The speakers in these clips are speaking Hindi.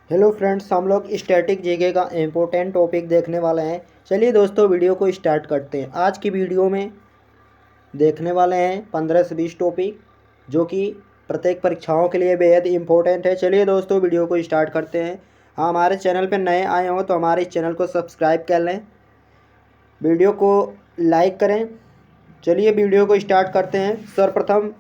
हेलो फ्रेंड्स, हम लोग स्टैटिक जीके का इम्पोर्टेंट टॉपिक देखने वाले हैं। चलिए दोस्तों, वीडियो को स्टार्ट करते हैं। आज की वीडियो में देखने वाले हैं 15 से 20 टॉपिक जो कि प्रत्येक परीक्षाओं के लिए बेहद इम्पोर्टेंट है। चलिए दोस्तों, वीडियो को स्टार्ट करते हैं। हाँ, हमारे चैनल पर नए आए हों तो हमारे इस चैनल को सब्सक्राइब कर लें, वीडियो को लाइक करें। चलिए वीडियो को स्टार्ट करते हैं। सर्वप्रथम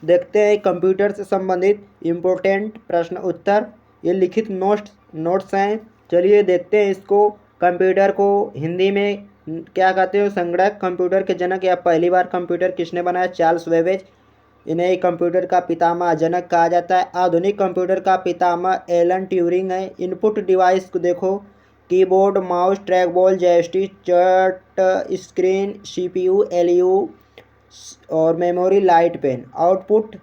देखते हैं कंप्यूटर से संबंधित इम्पोर्टेंट प्रश्न उत्तर। ये लिखित नोट्स हैं। चलिए देखते हैं इसको। कंप्यूटर को हिंदी में क्या कहते हो? संगणक कंप्यूटर के जनक या पहली बार कंप्यूटर किसने बनाया? Charles Babbage. इन्हें कंप्यूटर का पितामह जनक कहा जाता है। आधुनिक कंप्यूटर का पितामह एलन ट्यूरिंग है। इनपुट डिवाइस को देखो: कीबोर्ड, माउस, ट्रैकबॉल, जॉयस्टिक, चट स्क्रीन, सीपीयू, एलयू और मेमोरी, लाइट पेन। आउटपुट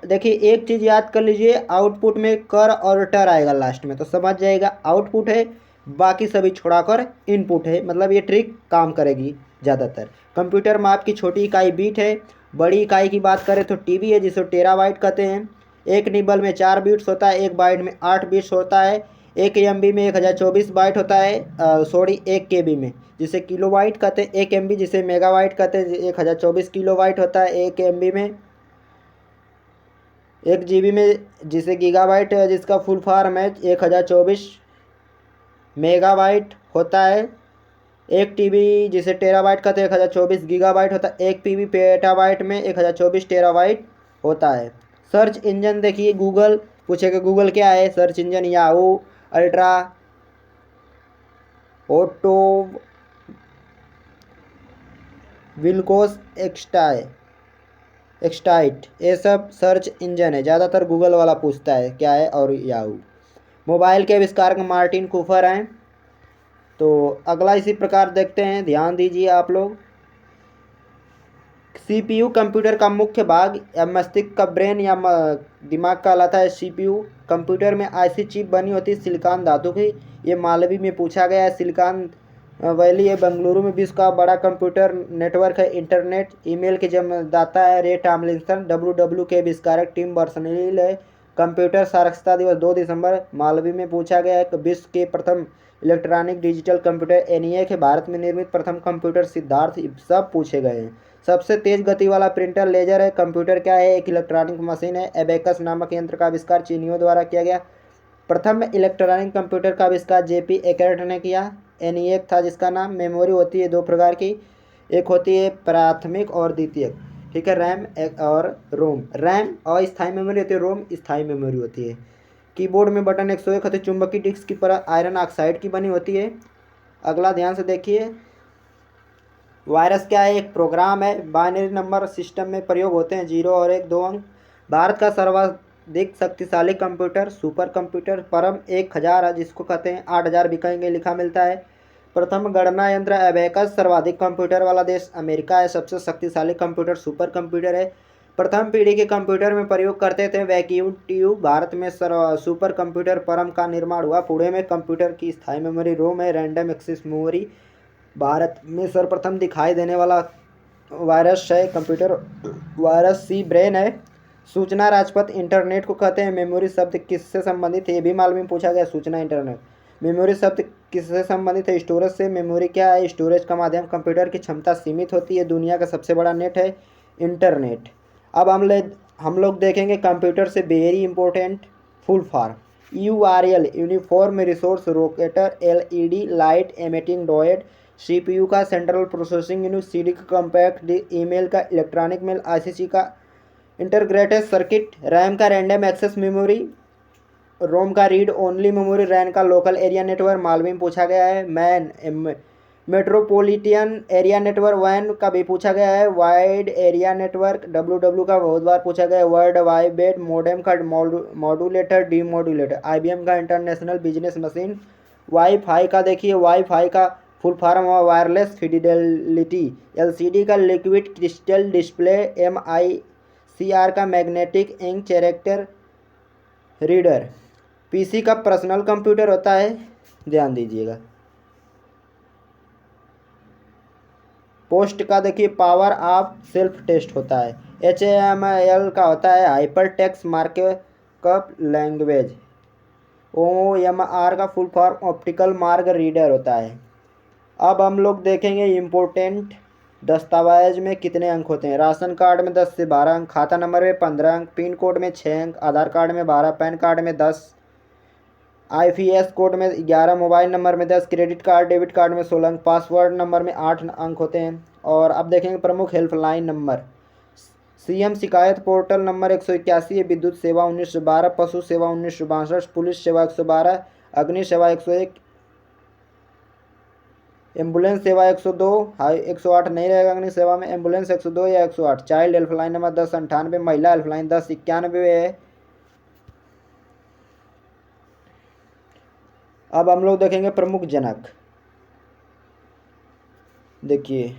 देखिए, एक चीज़ याद कर लीजिए, आउटपुट में कर और टर आएगा लास्ट में तो समझ जाएगा आउटपुट है। बाकी सभी छोड़ाकर इनपुट है, मतलब ये ट्रिक काम करेगी ज़्यादातर। कंप्यूटर में आपकी छोटी इकाई बीट है। बड़ी इकाई की बात करें तो टीबी है, जिसे टेराबाइट कहते हैं। एक निबल में 4 बिट्स होता है, एक बाइट में 8 बिट्स होता है। एक एमबी में 1024 बाइट होता है, सॉरी, एक केबी में जिसे किलोबाइट कहते हैं। एक एमबी जिसे मेगाबाइट कहते हैं, 1024 किलोबाइट होता है एक एमबी में। एक जीबी में जिसे गीगाबाइट है, जिसका फुल फॉर्म है 1024 मेगाबाइट होता है। एक टीबी जिसे टेराबाइट कहते हैं 1024 गीगाबाइट होता है। एक पीबी पेटाबाइट में 1024 टेराबाइट होता है। सर्च इंजन देखिए, गूगल पूछेगा गूगल क्या है? सर्च इंजन याहू, अल्ट्रा, ऑटो, विल्कोस, एक्सटाइट, ये सब सर्च इंजन है। ज़्यादातर गूगल वाला पूछता है क्या है, और याहू। मोबाइल के आविष्कारक मार्टिन कूपर हैं। तो अगला इसी प्रकार देखते हैं, ध्यान दीजिए आप लोग। सीपीयू कंप्यूटर का मुख्य भाग या मस्तिष्क का ब्रेन या दिमाग कहलाता है। सीपीयू कंप्यूटर में ऐसी चिप बनी होती है सिलिकॉन धातु की। ये मालवी में पूछा गया है। सिलिकॉन वैली है बेंगलुरु में विश्व का बड़ा कंप्यूटर नेटवर्क है। इंटरनेट ईमेल के जन्मदाता है रे टॉमलिंसन। डब्ल्यू के आविष्कारक टिम बर्नर्स-ली है। कंप्यूटर साक्षरता दिवस 2 दिसंबर मालवी में पूछा गया है। विश्व के प्रथम इलेक्ट्रॉनिक डिजिटल कंप्यूटर एनिएक है। भारत में निर्मित प्रथम कंप्यूटर सिद्धार्थ। सब पूछे गए हैं। सबसे तेज गति वाला प्रिंटर लेजर है। कंप्यूटर क्या है? एक इलेक्ट्रॉनिक मशीन है। एबेकस नामक यंत्र का आविष्कार चीनियों द्वारा किया गया। प्रथम इलेक्ट्रॉनिक कंप्यूटर का आविष्कार जेपी एकर्ट ने किया। एनिएक था जिसका नाम। मेमोरी होती है 2 प्रकार की, एक होती है प्राथमिक और द्वितीयक, ठीक है, रैम और रोम। रैम अस्थायी मेमोरी होती है, रोम स्थायी मेमोरी होती है। कीबोर्ड में बटन 101 होते हैं। चुंबकीय डिस्क की परत आयरन ऑक्साइड की बनी होती है। अगला ध्यान से देखिए, वायरस क्या है? एक प्रोग्राम है। बाइनरी नंबर सिस्टम में प्रयोग होते हैं, 0 और 1 2 अंक। भारत का सर्वाधिक शक्तिशाली कंप्यूटर सुपर कंप्यूटर परम 1000 है, जिसको कहते हैं 8000 बिकेंगे लिखा मिलता है। प्रथम गणना यंत्र एबेकस। सर्वाधिक कंप्यूटर वाला देश अमेरिका है। सबसे शक्तिशाली कंप्यूटर सुपर कंप्यूटर है। प्रथम पीढ़ी के कंप्यूटर में प्रयोग करते थे वैक्यूम ट्यूब। भारत में सुपर कंप्यूटर परम का निर्माण हुआ पुणे में। कंप्यूटर की स्थायी मेमोरी रोम है। रैंडम एक्सेस मेमोरी भारत में सर्वप्रथम दिखाई देने वाला वायरस है कंप्यूटर वायरस सी ब्रेन है। सूचना राजपथ इंटरनेट को कहते हैं। मेमोरी शब्द किससे संबंधित है? ये भी मालूम में पूछा गया। सूचना इंटरनेट। मेमोरी शब्द किससे संबंधित है? स्टोरेज से। मेमोरी क्या है? स्टोरेज का माध्यम। कंप्यूटर की क्षमता सीमित होती है। दुनिया का सबसे बड़ा नेट है इंटरनेट। अब हम लोग देखेंगे कंप्यूटर से very important full form. URL uniform resource locator, LED light emitting diode. CPU का सेंट्रल प्रोसेसिंग यूनिट, सीडी का कॉम्पैक्ट, ईमेल का इलेक्ट्रॉनिक मेल, आईसीसी का इंटीग्रेटेड सर्किट, रैम का रैंडम एक्सेस मेमोरी, रोम का रीड ओनली मेमोरी, रैन का लोकल एरिया नेटवर्क। मालवी में पूछा गया है। MAN metropolitan area network. वैन का भी पूछा गया है। Wide area network. डब्ल्यू का बहुत बार पूछा गया है। World Wide Web. मॉडेम का मॉड्यूलेटर डीमॉड्यूलेटर। आईबीएम का इंटरनेशनल बिजनेस मशीन। वाईफाई का देखिए, वाईफाई का फुल फॉर्म हुआ वायरलेस फिडेलिटी। एलसीडी का लिक्विड क्रिस्टल डिस्प्ले। एमआईसीआर का magnetic ink character reader. PC का पर्सनल कंप्यूटर होता है, ध्यान दीजिएगा। पोस्ट का देखिए, पावर ऑफ सेल्फ टेस्ट होता है। एचएमएल का होता है hyper text markup language. OMR का full form optical mark reader होता है। अब हम लोग देखेंगे इम्पोर्टेंट दस्तावेज में कितने अंक होते हैं। राशन कार्ड में 10 से 12 अंक, खाता नंबर में 15 अंक, पिन कोड में 6 अंक, आधार कार्ड में 12, पैन कार्ड में 10, IFS कोड में 11, मोबाइल नंबर में 10, क्रेडिट कार्ड डेबिट कार्ड में 16 अंक, पासवर्ड नंबर में 8 अंक होते हैं। और अब देखेंगे प्रमुख हेल्पलाइन नंबर। CM शिकायत पोर्टल नंबर 181 है, विद्युत सेवा 1912, पशु सेवा 1962, पुलिस सेवा 112, अग्नि सेवा 101, एम्बुलेंस सेवा 102, 108 नहीं रहेगा अग्नि सेवा में, एम्बुलेंस 102 या 108। चाइल्ड हेल्पलाइन नंबर 1098, महिला हेल्पलाइन 1091 है। अब हम लोग देखेंगे प्रमुख जनक। देखिए,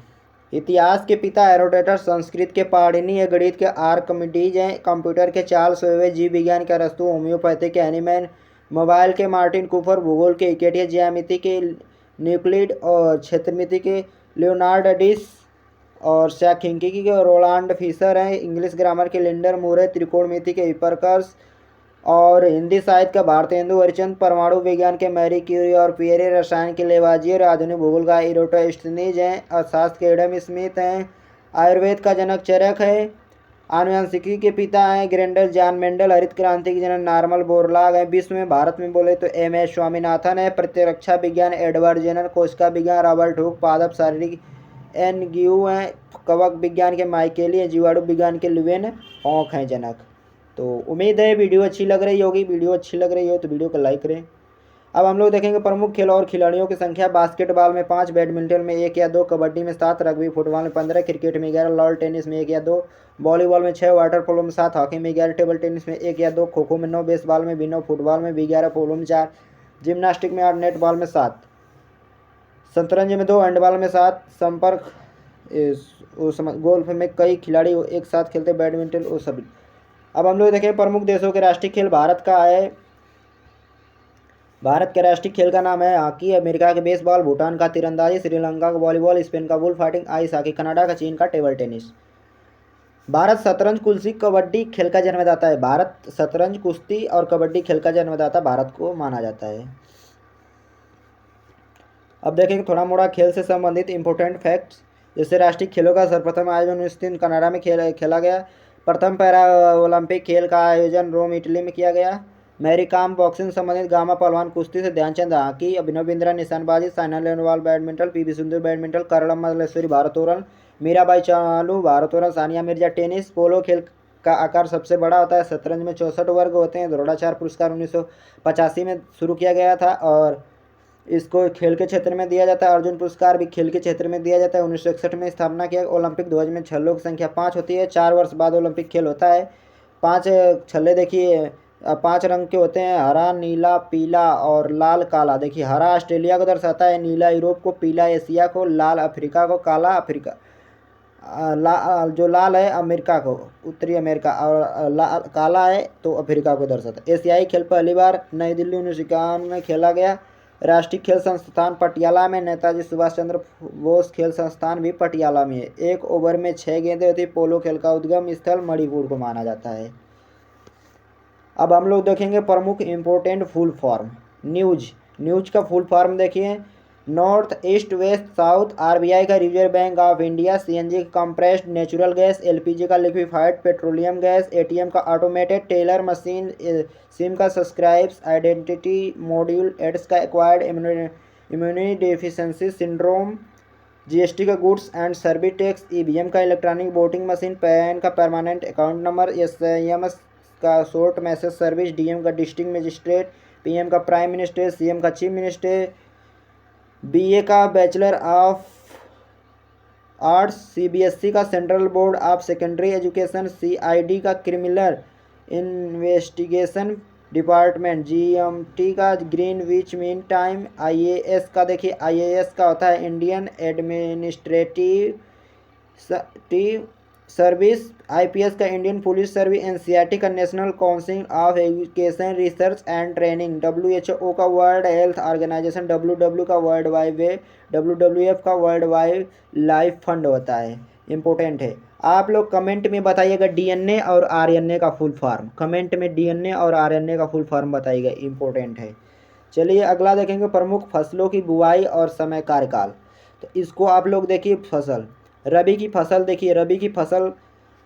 इतिहास के पिता हेरोडोटस, संस्कृत के पाणिनि है, गणित के आर्किमिडीज हैं, कंप्यूटर के चार्ल्स वेबेज, जीव विज्ञान के अरस्तु, होम्योपैथी के एनीमैन, मोबाइल के मार्टिन कूपर, भूगोल के इकेटिया, ज्यामिति के न्यूक्लिड और क्षेत्रमिति के लियोनार्ड डिस और सांख्यिकी के रोलांड फिशर हैं, इंग्लिश ग्रामर के लिंडर मूरे, त्रिकोणमिति के हिपरकस और हिंदी साहित्य का भारतेंदु हरिचंद, परमाणु विज्ञान के मैरी क्यूरी और पियरे, रसायन के लेवाजियर, आधुनिक भूगोल का इरोटोस्थिनीज हैं, अर्थशास्त्र के एडम स्मिथ हैं, आयुर्वेद का जनक चरक है, आनुवंशिकी के पिता हैं ग्रेंडल जॉन मेंडल, हरित क्रांति के जनक नॉर्मन बोरलॉग हैं, विश्व में भारत में बोले तो MS स्वामीनाथन है, प्रतिरक्षा विज्ञान एडवर्ड जेनर, कोशिका विज्ञान रॉबर्ट हुक, पादप शारीरिक N ग्यू हैं, कवक विज्ञान के माइकेली हैं, जीवाणु विज्ञान के लुवेन हॉक हैं जनक। तो उम्मीद है वीडियो अच्छी लग रही होगी। वीडियो अच्छी लग रही हो तो वीडियो को लाइक करें। अब हम लोग देखेंगे प्रमुख खेल और खिलाड़ियों की संख्या। बास्केटबॉल में 5, बैडमिंटन में 1 या 2, कबड्डी में 7, रग्बी फुटबॉल में 15, क्रिकेट में 11, लॉन टेनिस में 1 या 2, वॉलीबॉल में 6, वाटर पोलो में 7, हॉकी में 11, टेबल टेनिस में 1 या 2, खो खो में 9, बेसबॉल में भी 9, फुटबॉल में भी 11, पोलो में 4, जिम्नास्टिक में 8, नेटबॉल में 7, शतरंज में 2, हैंडबॉल में 7, संपर्क गोल्फ में कई खिलाड़ी एक साथ खेलते, बैडमिंटन वो सभी। अब हम लोग देखें प्रमुख देशों के राष्ट्रीय खेल। भारत का है, भारत के राष्ट्रीय खेल का नाम है हॉकी, अमेरिका के बेसबॉल, भूटान का तीरंदाजी, श्रीलंका का वॉलीबॉल, स्पेन का bull fighting, ice hockey, Canada का, चीन का टेबल टेनिस। भारत शतरंज कुश्ती कबड्डी खेल का जन्मदाता है। भारत शतरंज कुश्ती और कबड्डी खेल का जन्मदाता भारत को माना जाता है। अब देखेंगे थोड़ा मोड़ा खेल से संबंधित इंपॉर्टेंट फैक्ट्स। जैसे राष्ट्रीय खेलों का सर्वप्रथम आयोजन 1903 कनाडा में खेला गया। प्रथम पैरा ओलंपिक खेल का आयोजन रोम इटली में किया गया। मैरी कॉम बॉक्सिंग संबंधित, गामा पहलवान कुश्ती से, ध्यानचंद हॉकी, अभिनव बिंद्रा निशानेबाजी, Saina Nehwal badminton, PV Sindhu badminton, Karnam Malleswari भारोत्तोलन, मीराबाई चानू भारोत्तोलन, सानिया मिर्जा टेनिस। पोलो खेल का आकार सबसे बड़ा होता है। शतरंज में 64 वर्ग होते हैं। द्रोणाचार्य पुरस्कार 1985 में शुरू किया गया था और इसको खेल के क्षेत्र में दिया जाता है। अर्जुन पुरस्कार भी खेल के क्षेत्र में दिया जाता है। 1961 में स्थापना किया। ओलंपिक ध्वज में छल्लों की संख्या 5 होती है। 4 वर्ष बाद ओलंपिक खेल होता है। 5 छल्ले देखिए 5 रंग के होते हैं, हरा, नीला, पीला और लाल, काला। देखिए हरा ऑस्ट्रेलिया को दर्शाता है, नीला यूरोप को, पीला एशिया को, लाल अफ्रीका को, काला अफ्रीका जो लाल है अमेरिका को, उत्तरी अमेरिका, और काला है तो अफ्रीका को दर्शाता है। एशियाई खेल पहली बार नई दिल्ली 1951 में खेला गया। राष्ट्रीय खेल संस्थान पटियाला में, नेताजी सुभाष चंद्र बोस खेल संस्थान भी पटियाला में है। 1 ओवर में 6 गेंदें होती। पोलो खेल का उद्गम स्थल मणिपुर को माना जाता है। अब हम लोग देखेंगे प्रमुख इंपोर्टेंट फुल फॉर्म। न्यूज का फुल फॉर्म देखिए, north east west south, RBI का reserve bank of India, CNG का कंप्रेस्ड नेचुरल गैस, LPG का लिक्विफाइड पेट्रोलियम गैस, ATM का ऑटोमेटेड टेलर मशीन, सिम का सब्सक्राइब्स आइडेंटिटी मॉड्यूल, एड्स का acquired immune deficiency syndrome, GST का goods and service tax, EVM का इलेक्ट्रॉनिक वोटिंग मशीन, PAN का परमानेंट अकाउंट नंबर, SMS का शॉर्ट मैसेज सर्विस, DM का डिस्ट्रिक्ट मजिस्ट्रेट, PM का प्राइम मिनिस्टर, CM का चीफ मिनिस्टर, BA का बैचलर ऑफ आर्ट्स, CBSE का central board of secondary education, CID का क्रिमिनल इन्वेस्टिगेशन डिपार्टमेंट, GMT का ग्रीनविच मीन टाइम, IAS का देखिए IAS का होता है इंडियन एडमिनिस्ट्रेटिव सर्विस, IPS का इंडियन पुलिस सर्विस, NCERT का national council of education research and training, WHO का वर्ल्ड हेल्थ ऑर्गेनाइजेशन, WW का वर्ल्ड वाइड वेब, WWF का वर्ल्ड वाइड लाइफ फंड होता है। इम्पोर्टेंट है। आप लोग कमेंट में बताइएगा डीएनए और आरएनए का फुल फॉर्म, कमेंट में डीएनए और आरएनए का फुल फॉर्म बताइएगा, इम्पोर्टेंट है। चलिए अगला देखेंगे, प्रमुख फसलों की बुआई और समय कार्यकाल। तो इसको आप लोग देखिए, फसल रबी की फसल देखिए, रबी की फसल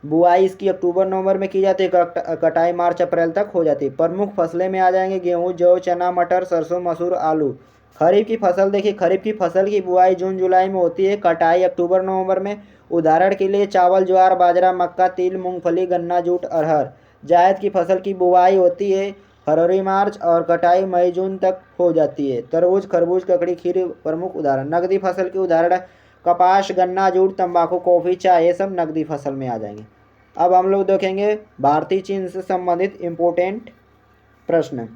बुआई इसकी अक्टूबर नवंबर में की जाती है, कटाई मार्च अप्रैल तक हो जाती है। प्रमुख फसलें में आ जाएंगे गेहूँ, जौ, चना, मटर, सरसों, मसूर, आलू। खरीफ की फसल देखिए, खरीफ की फसल की बुआई जून जुलाई में होती है, कटाई अक्टूबर नवंबर में। उदाहरण के लिए चावल, ज्वार, बाजरा, मक्का, तिल, मूंगफली, गन्ना, जूट, अरहर। जायद की फसल की बुआई होती है फरवरी मार्च और कटाई मई जून तक हो जाती है। तरबूज, खरबूज, ककड़ी, खीर प्रमुख उदाहरण। नकदी फसल के उदाहरण कपास, गन्ना, जूट, तंबाकू, कॉफी, चाय, ये सब नकदी फसल में आ जाएंगे। अब हम लोग देखेंगे भारतीय चीन से संबंधित इम्पोर्टेंट प्रश्न।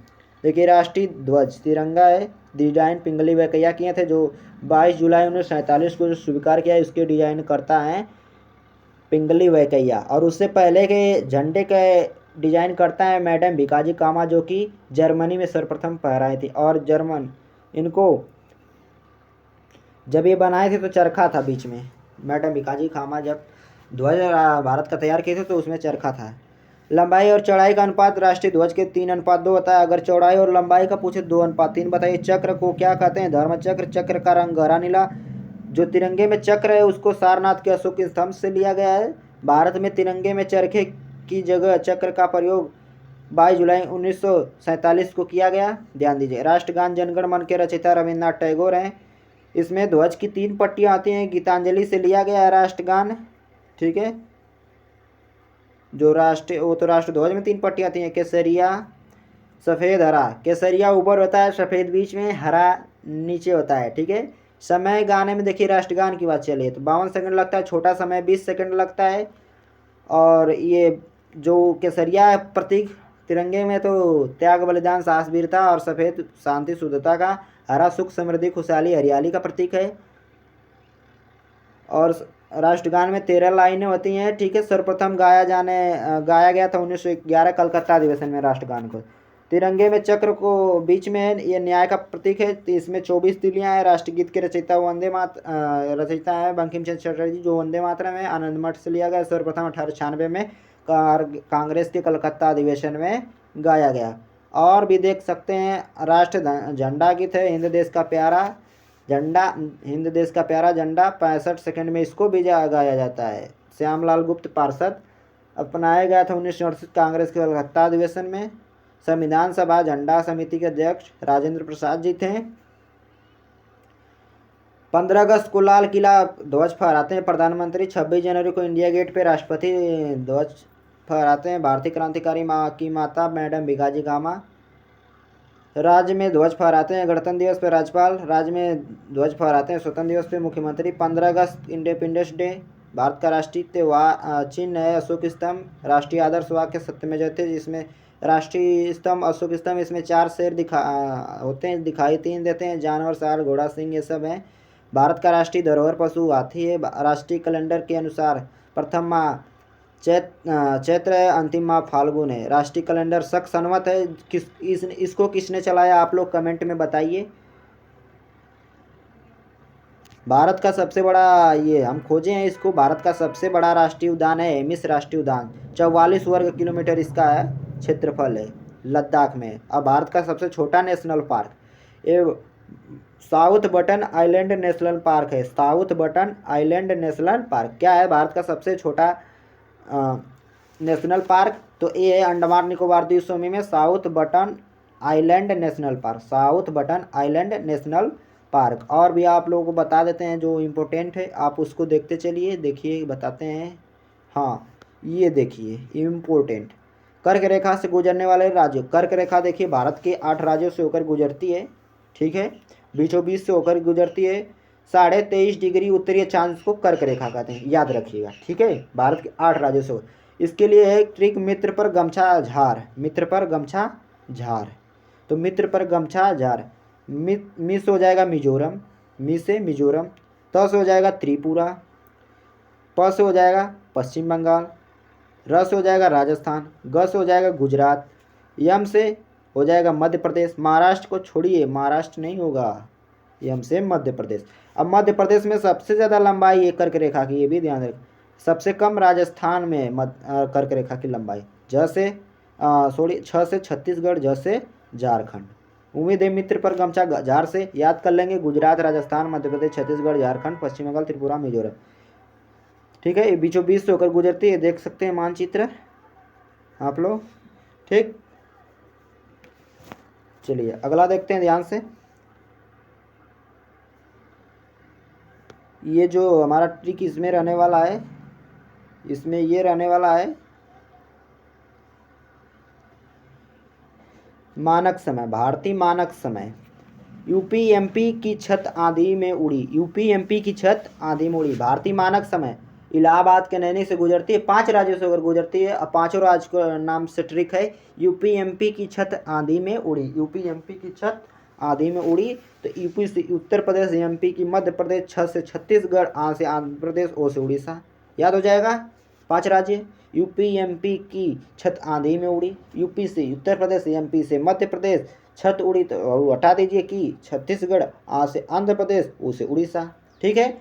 देखिए राष्ट्रीय ध्वज तिरंगा है, डिजाइन पिंगली वेंकैया किए थे, जो 22 जुलाई 1947 को जो स्वीकार किया है, उसके डिजाइन करता है पिंगली वेंकैया। और उससे पहले के झंडे के डिजाइन करता है मैडम भिकाजी कामा, जो कि जर्मनी में सर्वप्रथम फहराई थी। और जर्मन इनको जब ये बनाए थे तो चरखा था बीच में, मैडम भिकाजी कामा जब ध्वज भारत का तैयार किए थे तो उसमें चरखा था। लंबाई और चौड़ाई का अनुपात राष्ट्रीय ध्वज के 3:2 होता है। अगर चौड़ाई और लंबाई का पूछे 2:3 बताइए। चक्र को क्या कहते हैं? धर्म चक्र। चक्र का रंग गहरा नीला। जो तिरंगे में चक्र है उसको सारनाथ के अशोक स्तंभ से लिया गया है। भारत में तिरंगे में चरखे की जगह चक्र का प्रयोग 22 जुलाई 1947 को किया गया, ध्यान दीजिए। राष्ट्रगान जनगण मन के रचयिता रविन्द्रनाथ टैगोर हैं। इसमें ध्वज की 3 पट्टियाँ आती हैं, गीतांजलि से लिया गया है राष्ट्रगान, ठीक है। जो वो तो राष्ट्र ध्वज में 3 पट्टियाँ आती हैं, केसरिया, सफ़ेद, हरा। केसरिया ऊपर होता है, सफ़ेद बीच में, हरा नीचे होता है, ठीक है। समय गाने में देखिए, राष्ट्रगान की बात चलिए तो 52 सेकंड लगता है, छोटा समय 20 सेकंड लगता है। और ये जो केसरिया प्रतीक तिरंगे में तो त्याग, बलिदान, साहस, वीरता, और सफ़ेद शांति शुद्धता का, हरा सुख, समृद्धि, खुशहाली, हरियाली का प्रतीक है। और राष्ट्रगान में 13 लाइनें होती हैं, ठीक है। सर्वप्रथम गाया गया था 1911 कलकत्ता अधिवेशन में राष्ट्रगान को। तिरंगे में चक्र को बीच में है, ये न्याय का प्रतीक है। इसमें 24 तिलियाँ हैं। राष्ट्रगीत के रचयिता रचयिता है बंकिम चंद्र चटर्जी, जो वंदे मातरम है, आनंद मठ से लिया गया। सर्वप्रथम 1896 में कांग्रेस के कलकत्ता अधिवेशन में गाया गया। और भी देख सकते हैं, राष्ट्र झंडा गीत है, हिंद देश का प्यारा झंडा, हिंद देश का प्यारा झंडा 65 सेकंड में इसको भी गाया जाता है। श्यामलाल गुप्त पार्षद, अपनाया गया था 1968 कांग्रेस के कलकत्ता अधिवेशन में। संविधान सभा झंडा समिति के अध्यक्ष राजेंद्र प्रसाद जी थे। 15 अगस्त को लाल किला ध्वज फहराते हैं प्रधानमंत्री। 26 जनवरी को इंडिया गेट पे राष्ट्रपति ध्वज फहराते हैं भारतीय क्रांतिकारी की माता मैडम भिकाजी कामा। राज्य में ध्वज फहराते हैं गणतंत्र दिवस पर राज्यपाल, राज्य में ध्वज फहराते हैं स्वतंत्र दिवस पे मुख्यमंत्री। 15 अगस्त इंडिपेंडेंस डे, भारत का राष्ट्रीय त्यौहार चिन्ह है अशोक स्तंभ। राष्ट्रीय आदर्श वाक्य सत्यमेव जयते, जिसमें राष्ट्रीय स्तंभ अशोक स्तंभ, इसमें 4 शेर होते हैं, दिखाई 3 देते हैं, जानवर, साल, घोड़ा, सिंह, ये सब हैं। भारत का राष्ट्रीय धरोहर पशु हाथी है। राष्ट्रीय कैलेंडर के अनुसार प्रथम माह चैत्र है, अंतिम माह फाल्गुन है। राष्ट्रीय कैलेंडर शक संवत है। इसको किसने चलाया, आप लोग कमेंट में बताइए। भारत का सबसे बड़ा, ये हम खोजे हैं इसको, भारत का सबसे बड़ा राष्ट्रीय उद्यान है हेमिस राष्ट्रीय उद्यान। 44 वर्ग किलोमीटर इसका है क्षेत्रफल है, लद्दाख में। अब भारत का सबसे छोटा नेशनल पार्क, ये South Button Island National Park है। South Button Island National Park क्या है? भारत का सबसे छोटा नेशनल पार्क। तो ये है अंडमान निकोबार द्वीप समूह में south Button Island National park, south Button Island National park. और भी आप लोगों को बता देते हैं जो इम्पोर्टेंट है, आप उसको देखते चलिए, देखिए बताते हैं। हाँ ये देखिए इम्पोर्टेंट, कर्क रेखा से गुजरने वाले राज्य। कर्क रेखा देखिए भारत के 8 राज्यों से होकर गुजरती है, ठीक है, बीचों बीच से होकर गुजरती है। 23.5 डिग्री उत्तरीय चांद को कर्क रेखा कहते हैं, याद रखिएगा, ठीक है। भारत के 8 राज्यों से। इसके लिए है ट्रिक मित्र पर गमछा झार, मित्र पर गमछा झार। तो मित्र पर गमछा झार, मी से हो जाएगा मिजोरम, मी से मिजोरम। त से हो जाएगा त्रिपुरा, प से हो जाएगा पश्चिम बंगाल, र से हो जाएगा राजस्थान, ग से हो जाएगा गुजरात, यम से हो जाएगा मध्य प्रदेश। महाराष्ट्र को छोड़िए, महाराष्ट्र नहीं होगा, यम से मध्य प्रदेश। अब मध्य प्रदेश में सबसे ज़्यादा लंबाई ये कर्क रेखा की, ये भी ध्यान रखें। सबसे कम राजस्थान में कर्क रेखा की लंबाई, छ से छत्तीसगढ़, ज से झारखंड। उम्मीद है मित्र पर गमछा झार से याद कर लेंगे गुजरात, राजस्थान, मध्य प्रदेश, छत्तीसगढ़, झारखंड, पश्चिम बंगाल, त्रिपुरा, मिजोरम। ठीक है, ये बीचों बीच से होकर गुजरती है, देख सकते हैं मानचित्र आप लोग। ठीक, चलिए अगला देखते हैं ध्यान से। ये जो हमारा ट्रिक इसमें रहने वाला है, इसमें ये रहने वाला है मानक समय, भारतीय मानक समय। यूपी एमपी की छत आंधी में उड़ी, यूपी एमपी की छत आंधी में उड़ी। भारतीय मानक समय इलाहाबाद के नैनी से गुजरती है, 5 राज्यों से होकर गुजरती है। अब 5 राज्य का नाम से ट्रिक है। यूपी एमपी की छत आंधी में उड़ी, यूपी एमपी की छत आंधी में उड़ी। तो यूपी से उत्तर प्रदेश, एमपी की मध्य प्रदेश, छ से छत्तीसगढ़, आ से आंध्र प्रदेश, ओ से उड़ीसा। याद हो जाएगा 5 राज्य। यूपी एमपी की छत आंधी में उड़ी, यूपी से उत्तर प्रदेश, एमपी से मध्य प्रदेश, छत उड़ी तो हटा दीजिए कि छत्तीसगढ़, आ से आंध्र प्रदेश, ओ से उड़ीसा। ठीक है,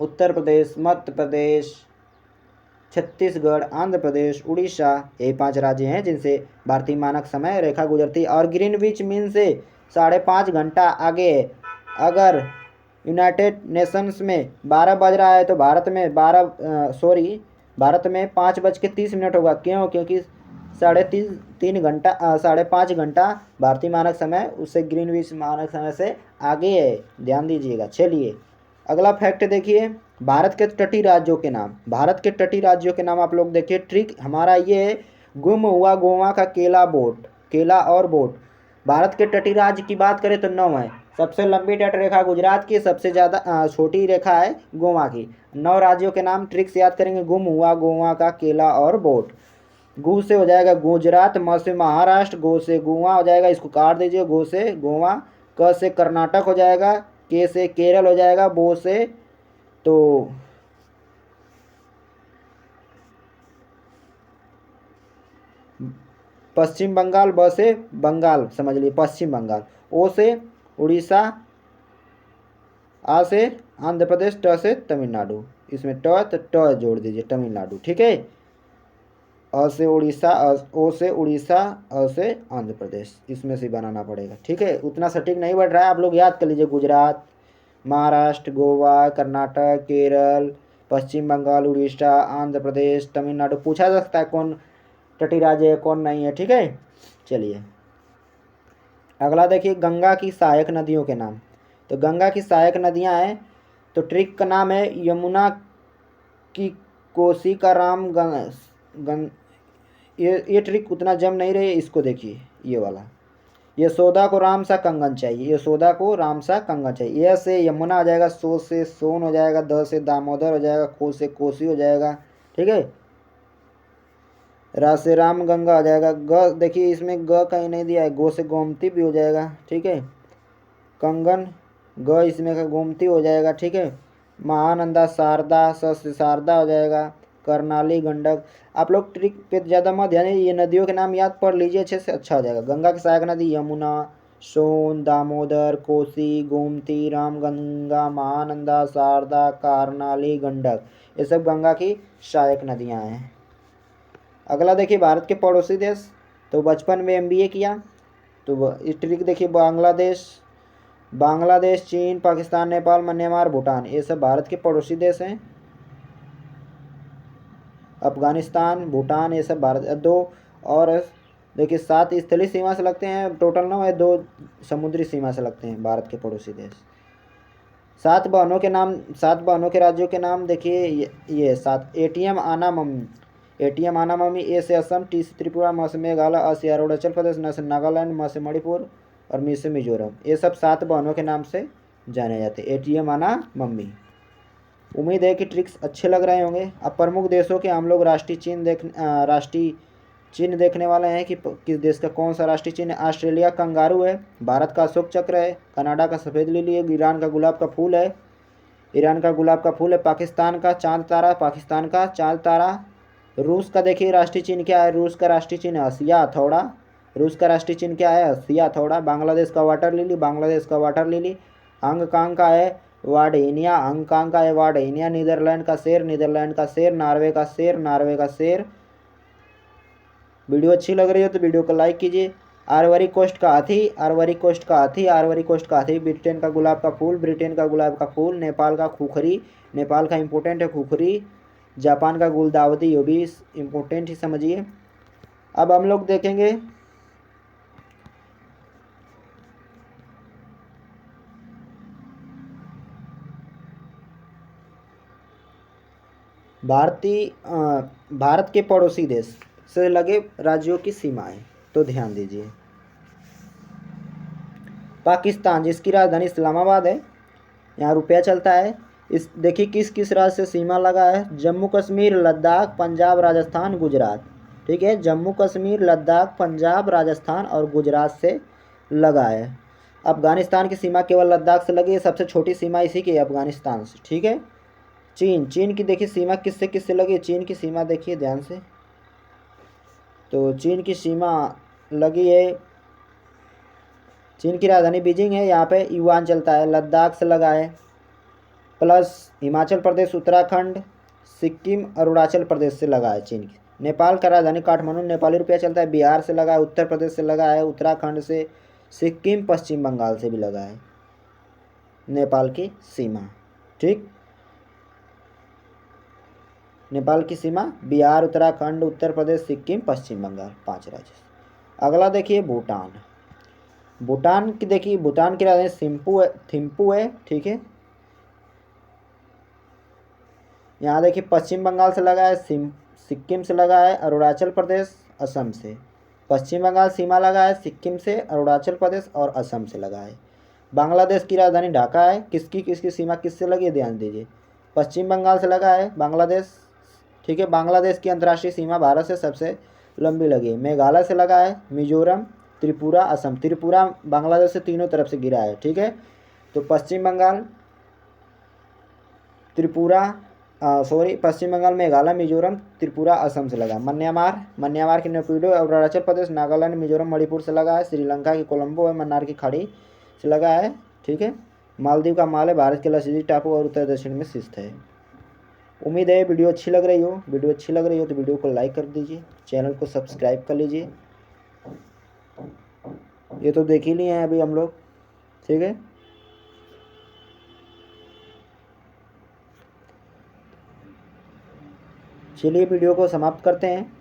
उत्तर प्रदेश, मध्य प्रदेश, छत्तीसगढ़, आंध्र प्रदेश, उड़ीसा, ये 5 राज्य हैं जिनसे भारतीय मानक समय रेखा गुजरती है। और ग्रीनविच मीन से 5.5 घंटा आगे। अगर यूनाइटेड नेशंस में 12 बज रहा है तो भारत में भारत में 5:30 होगा। क्यों? क्योंकि 5.5 घंटा भारतीय मानक समय उससे ग्रीनविच मानक समय से आगे है, ध्यान दीजिएगा। चलिए अगला फैक्ट देखिए, भारत के तटीय राज्यों के नाम। भारत के तटीय राज्यों के नाम आप लोग देखिए। ट्रिक हमारा ये है, गुम हुआ गोवा का केला और बोट। भारत के तटीय राज्य की बात करें तो 9 है। सबसे लंबी तट रेखा गुजरात की, सबसे ज़्यादा छोटी रेखा है गोवा की। 9 राज्यों के नाम ट्रिक से याद करेंगे, गुम हुआ गोवा का केला और बोट। गु से हो जाएगा गुजरात, म से महाराष्ट्र, गो से गोवा हो जाएगा, इसको काट दीजिए, गो से गोवा। क से कर्नाटक हो जाएगा, के से केरल हो जाएगा, बो से तो पश्चिम बंगाल, ब से बंगाल समझ लीजिए पश्चिम बंगाल, ओ से उड़ीसा, आ से आंध्र प्रदेश, ट से तमिलनाडु। इसमें ट जोड़ दीजिए, तमिलनाडु। ठीक है, अ से उड़ीसा, ओ से उड़ीसा, अ से आंध्र प्रदेश, इसमें से बनाना पड़ेगा। ठीक है, उतना सटीक नहीं बढ़ रहा है, आप लोग याद कर लीजिए। गुजरात, महाराष्ट्र, गोवा, कर्नाटक, केरल, पश्चिम बंगाल, उड़ीसा, आंध्र प्रदेश, तमिलनाडु। पूछा जा सकता है कौन तटीय राज्य है कौन नहीं है। ठीक है, चलिए अगला देखिए, गंगा की सहायक नदियों के नाम। तो गंगा की सहायक नदियां हैं, तो ट्रिक का नाम है यमुना की कोसी का राम ये ट्रिक उतना जम नहीं रही, इसको देखिए ये वाला। यशोदा को राम सा कंगन चाहिए, यशोदा को राम सा कंगन चाहिए। य से यमुना हो जाएगा, सो से सोन हो जाएगा, द से दामोदर हो जाएगा, खो से कोसी हो जाएगा। ठीक है, रा से राम गंगा हो जाएगा। ग देखिए इसमें ग कहीं नहीं दिया है, गो से गोमती भी हो जाएगा। ठीक है, कंगन ग इसमें का गोमती हो जाएगा। ठीक है, महानंदा शारदा, स से शारदा हो जाएगा, करनाली, गंडक। आप लोग ट्रिक पे ज़्यादा मत ध्यान, ये नदियों के नाम याद पढ़ लीजिए अच्छे से, अच्छा हो जाएगा। गंगा की सहायक नदी यमुना, सोन, दामोदर, कोसी, गोमती, रामगंगा, महानंदा, शारदा, करनाली, गंडक, ये सब गंगा की सहायक नदियाँ हैं। अगला देखिए, भारत के पड़ोसी देश। तो बचपन में MBA किया तो इस ट्रिक देखिए, बांग्लादेश, चीन, पाकिस्तान, नेपाल, म्यांमार, भूटान, ये सब भारत के पड़ोसी देश हैं। अफगानिस्तान, भूटान, ये सब भारत। 2 और देखिए 7 स्थलीय सीमा से लगते हैं, टोटल 9 है, 2 समुद्री सीमा से लगते हैं भारत के पड़ोसी देश। 7 बहनों के राज्यों के नाम देखिए, ये 7। ATM आना मम्मी, ए से असम, टी से त्रिपुरा, म से मेघालय, अ से अरुणाचल प्रदेश, न से नागालैंड, म से मणिपुर और मी से मिजोरम। ये सब 7 बहनों के नाम से जाने जाते हैं। ATM आना मम्मी। उम्मीद है कि ट्रिक्स अच्छे लग रहे होंगे। अब प्रमुख देशों के हम लोग राष्ट्रीय चिन्ह देखने वाले हैं कि किस देश का कौन सा राष्ट्रीय चिन्ह है। ऑस्ट्रेलिया कंगारू है, भारत का अशोक चक्र है, कनाडा का सफ़ेद लिली है, ईरान का गुलाब का फूल है, पाकिस्तान का चांद तारा। रूस का देखिए राष्ट्रीय चिन्ह क्या है, रूस का राष्ट्रीय चिन्ह हसिया हथौड़ा। बांग्लादेश का वाटर लिली, हांगकांग का है वार्डेनिया, हांगकांग का है वार्डेनिया, नीदरलैंड का शेर, नीदरलैंड का शेर, नॉर्वे का शेर, नॉर्वे का शेर। वीडियो अच्छी लग रही हो तो वीडियो को लाइक कीजिए। आरवरी कोस्ट का हाथी, आरवरी कोस्ट का हाथी, आरवरी कोस्ट का हाथी। ब्रिटेन का गुलाब का फूल, ब्रिटेन का गुलाब का फूल। नेपाल का खुखरी, नेपाल का इम्पोर्टेंट है खुखरी। जापान का गुलदावदी, ये भी इम्पोर्टेंट ही समझिए। अब हम लोग देखेंगे भारत के पड़ोसी देश से लगे राज्यों की सीमाएं, तो ध्यान दीजिए। पाकिस्तान, जिसकी राजधानी इस्लामाबाद है, यहाँ रुपया चलता है। इस देखिए किस किस राज्य से सीमा लगा है। जम्मू कश्मीर, लद्दाख, पंजाब, राजस्थान, गुजरात। ठीक है, जम्मू कश्मीर, लद्दाख, पंजाब, राजस्थान और गुजरात से लगा है। अफगानिस्तान की सीमा केवल लद्दाख से लगी है, सबसे छोटी सीमा इसी की है, अफगानिस्तान से। ठीक है। चीन, चीन की देखिए सीमा किससे किससे लगी है। चीन की सीमा देखिए ध्यान से, तो चीन की सीमा लगी है, चीन की राजधानी बीजिंग है, यहाँ पे युआन चलता है। लद्दाख से लगा है, प्लस हिमाचल प्रदेश, उत्तराखंड, सिक्किम, अरुणाचल प्रदेश से लगा है चीन की। नेपाल का राजधानी काठमांडू, नेपाली रुपया चलता है। बिहार से लगा है, उत्तर प्रदेश से लगा है, उत्तराखंड से, सिक्किम, पश्चिम बंगाल से भी लगा है नेपाल की सीमा। ठीक, नेपाल की सीमा बिहार, उत्तराखंड, उत्तर प्रदेश, सिक्किम, पश्चिम बंगाल, 5 राज्य। अगला देखिए भूटान। भूटान की देखिए, भूटान की राजधानी थिम्पू है। ठीक है, यहाँ देखिए पश्चिम बंगाल से लगा है, सिक्किम से लगा है, अरुणाचल प्रदेश, असम से। पश्चिम बंगाल सीमा लगा है सिक्किम से, अरुणाचल प्रदेश और असम से लगा है। बांग्लादेश की राजधानी ढाका है। किसकी सीमा किससे लगी है, ध्यान दीजिए। पश्चिम बंगाल से लगा है बांग्लादेश। ठीक है, बांग्लादेश की अंतर्राष्ट्रीय सीमा भारत से सबसे लंबी लगी है। मेघालय से लगा है, मिजोरम, त्रिपुरा, असम। त्रिपुरा बांग्लादेश से तीनों तरफ से गिरा है। ठीक है, तो पश्चिम बंगाल, त्रिपुरा, पश्चिम बंगाल, मेघालय, मिजोरम, त्रिपुरा, असम से लगा। म्यांमार की नेपिडो, अरुणाचल प्रदेश, नागालैंड, मिजोरम, मणिपुर से लगा है। श्रीलंका की कोलंबो है, मन्नार की खाड़ी से लगा है। ठीक है, मालदीव का माले भारत के लक्षद्वीप टापू और उत्तर दक्षिण में स्थित है। उम्मीद है वीडियो अच्छी लग रही हो। वीडियो अच्छी लग रही हो तो वीडियो को लाइक कर दीजिए, चैनल को सब्सक्राइब कर लीजिए। ये तो देख ही लिए हैं अभी हम लोग। ठीक है, चलिए वीडियो को समाप्त करते हैं।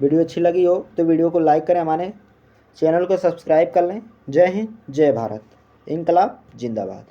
वीडियो अच्छी लगी हो तो वीडियो को लाइक करें, हमारे चैनल को सब्सक्राइब कर लें। जय हिंद, जय भारत, इनकलाब जिंदाबाद।